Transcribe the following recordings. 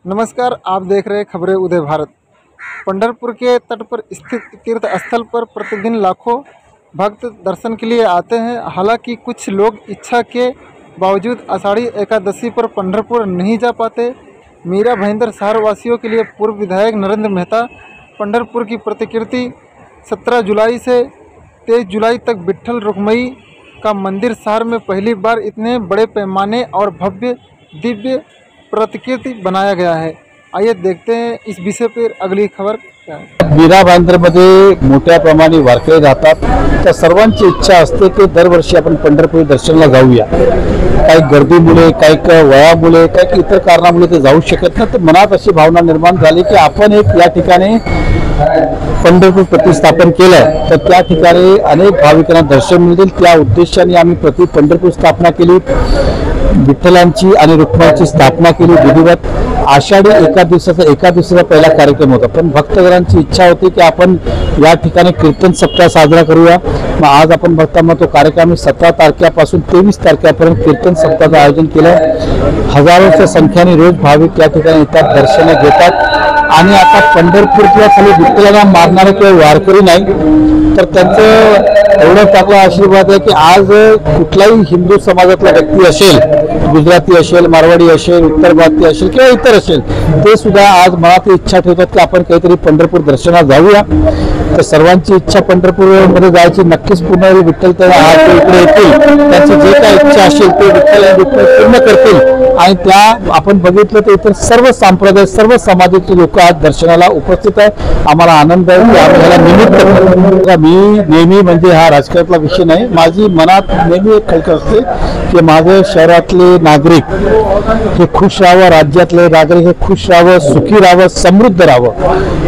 नमस्कार, आप देख रहे हैं खबरें उदय भारत। पंढरपुर के तट पर स्थित तीर्थ स्थल पर प्रतिदिन लाखों भक्त दर्शन के लिए आते हैं। हालांकि कुछ लोग इच्छा के बावजूद आषाढ़ी एकादशी पर पंढरपुर नहीं जा पाते। मीरा भाईंदर शहर वासियों के लिए पूर्व विधायक नरेंद्र मेहता पंढरपुर की प्रतिकृति 17 जुलाई से 23 जुलाई तक विट्ठल रुक्मई का मंदिर शहर में पहली बार इतने बड़े पैमाने और भव्य दिव्य प्रतिकृति बनाया गया है। आइए देखते हैं इस विषय पर अगली खबर क्या है। मीरा भाईंदरमध्ये मोठ्या प्रमाणे वारकरी राहतात। त्या सर्वांची इच्छा असते की दरवर्षी आपण पंढरपूर दर्शनाला जाऊया। काही गर्दीमुळे, काही वयामुळे, काही इतर कारणामुळे ते जाऊ शकत नाही। तर मनात अशी भावना निर्माण झाली की आपण एक या ठिकाणी पंढरपूर प्रतिष्ठापन केलं तर त्या ठिकाणी अनेक भाविकांना दर्शन मिळेल। त्या उद्देशाने आम्ही पंढरपूर स्थापना केली, विठ्ठलांची आणि रुक्माईची स्थापना केली। विधिवत आषाढी एकादशीचा पहिला कार्यक्रम होता, पण भक्तजनांची इच्छा होती की आपण या ठिकाणी कीर्तन सप्ताह साजरा करूया। मग आज आपण बघताना तो कार्यक्रम 17 तारखेपासून 23 तारखेपर्यंत कीर्तन सप्ताहाचं आयोजन केलं। हजारोच्या संख्येने रोज भाविक या ठिकाणी येतात, दर्शन घेतात। आणि आता पंढरपूरच्या खाली विठ्ठलांना मारणारे किंवा वारकरी नाही, तर त्यांचं एवढं चांगला आशीर्वाद आहे की आज कुठलाही हिंदू समाजातला व्यक्ती असेल, गुजराती असेल, मारवाडी असेल, उत्तर भारतीय असेल किंवा इतर असेल, ते सुद्धा आज मनात इच्छा ठेवतात की आपण काहीतरी पंढरपूर दर्शनाला जाऊया। तर सर्वांची इच्छा पंढरपूरमध्ये जायची नक्कीच पूर्ण होईल। विठ्ठल त्या हात इकडे येतील, त्यांची जे काही इच्छा असेल ते विठ्ठल पूर्ण करतील। आणि त्या आपण बघितलं तर इतर सर्व संप्रदाय, सर्व समाजाचे लोक आज दर्शनाला उपस्थित आहेत। आम्हाला आनंद आहे की आम्ही ह्याला निमित्त मी नेहमी म्हणजे हा राजकारणातला विषय नाही, माझी मनात नेहमी एक खळखळ असते की माझे शहरातले नागरिक हे खुश राहावं, राज्यातले नागरिक हे खुश राहावं, सुखी राहावं, समृद्ध राहावं।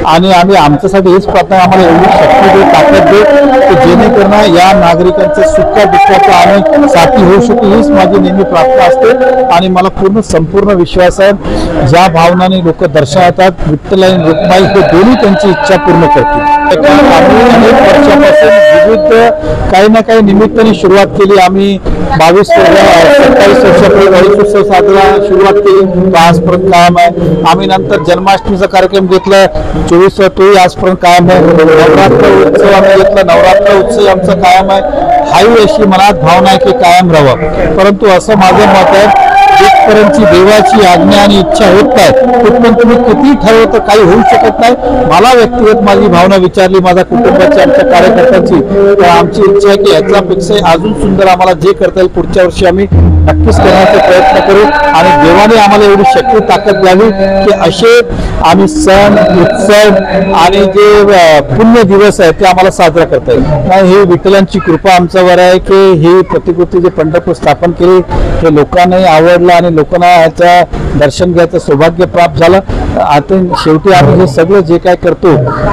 आणि आम्ही आमच्यासाठी हेच प्रार्थना, आम्हाला एवढी शक्ती दे, ताकद दे की जेणेकरून या नागरिकांच्या सुख दुःखाचा आम्ही साथी होऊ शकू, हीच माझी नेहमी प्रार्थना असते। आणि मला संपूर्ण विश्वास आहे ज्या भावनाने लोक दर्शनात येतात, विठ्ठल आणि रुक्माई हे दोन्ही त्यांची इच्छा पूर्ण करतील। आम्ही अनेक वर्षापासून विविध काही ना काही निमित्ताने सुरुवात केली। आम्ही 27 वर्षापूर्वी गणेशोत्सव साजरा सुरुवात केली, आजपर्यंत कायम आहे। आम्ही नंतर जन्माष्टमीचा कार्यक्रम घेतला, 24 तोही आजपर्यंत कायम आहे। नवरात्र उत्सव आम्ही घेतला, नवरात्र उत्सव आमचा कायम आहे। हाही अशी मनात भावना आहे की कायम राहावं। परंतु असं माझं मत आहे, जिथपर्यंतची देवाची आज्ञा आणि इच्छा होत नाही तिथपर्यंत तुम्ही किती ठरवलं तर काही होऊ शकत नाही। मला व्यक्तिगत माझी भावना विचारली, माझ्या कुटुंबाची, आमच्या कार्यकर्त्यांची, तर आमची इच्छा आहे की याच्यापेक्षा अजून सुंदर आम्हाला जे करता येईल पुढच्या वर्षी आम्ही नक्कीच करण्याचा प्रयत्न करू। आणि देवाने आम्हाला एवढी शक्ती ताकद द्यावी की असे आम्ही सण उत्सव आणि जे पुण्य दिवस आहे ते आम्हाला साजरा करता येईल। ही विठ्ठलांची कृपा आमच्यावर आहे की ही प्रतिकृती जे पंढरपूर स्थापन केली हे लोकांनाही आवडलं आणि लोकांना याचं दर्शन घ्यायचं सौभाग्य प्राप्त झालं। आता शेवटी आम्ही हे सगळं जे काय करतो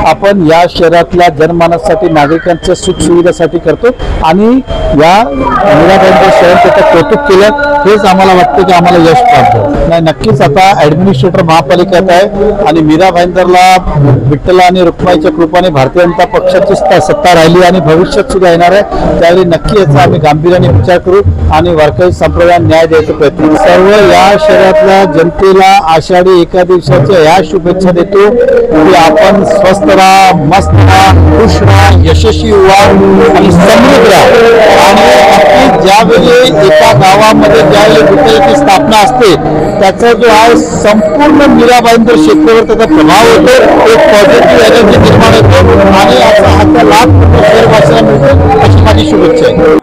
आपण या शहरातल्या जनमानसासाठी, नागरिकांच्या सुख सुविधासाठी करतो। आणि या मीरा भाईंदर शहर त्याचं कौतुक केलं, हेच आम्हाला वाटतं की आम्हाला यश प्राप्त झालं। नाही, नक्कीच आता ऍडमिनिस्ट्रेटर महापालिकेत आहे आणि मीरा भाईंदरला विठ्ठल आणि रुक्माईच्या कृपेने भारतीय जनता पक्षाची सत्ता राहिली आणि भविष्यात सुद्धा येणार आहे। त्यावेळी नक्की याचा आम्ही गांभीर्याने विचार करू आणि वारकरी संप्रदायाला न्याय द्यायचा प्रयत्न करू। सर्व या शहरातल्या जनतेला आषाढी एकादशीच्या या शुभेच्छा देतो की आपण स्वस्थ राहा, मस्त राहा, खुश राहा, यशस्वी व्हा आणि समृद्ध राहा। आणि ज्यावेळी एका गावामध्ये ज्यावेळी विठ्ठलाची स्थापना असते त्याचा जो आहे संपूर्ण मीरा भाईंदर क्षेत्रावर त्याचा प्रभाव होतो, एक पॉझिटिव्ह एनर्जी निर्माण होतो आणि याचा लाभ शहरवासियांना मिळतो, अशी माझी शुभेच्छा आहे। सकल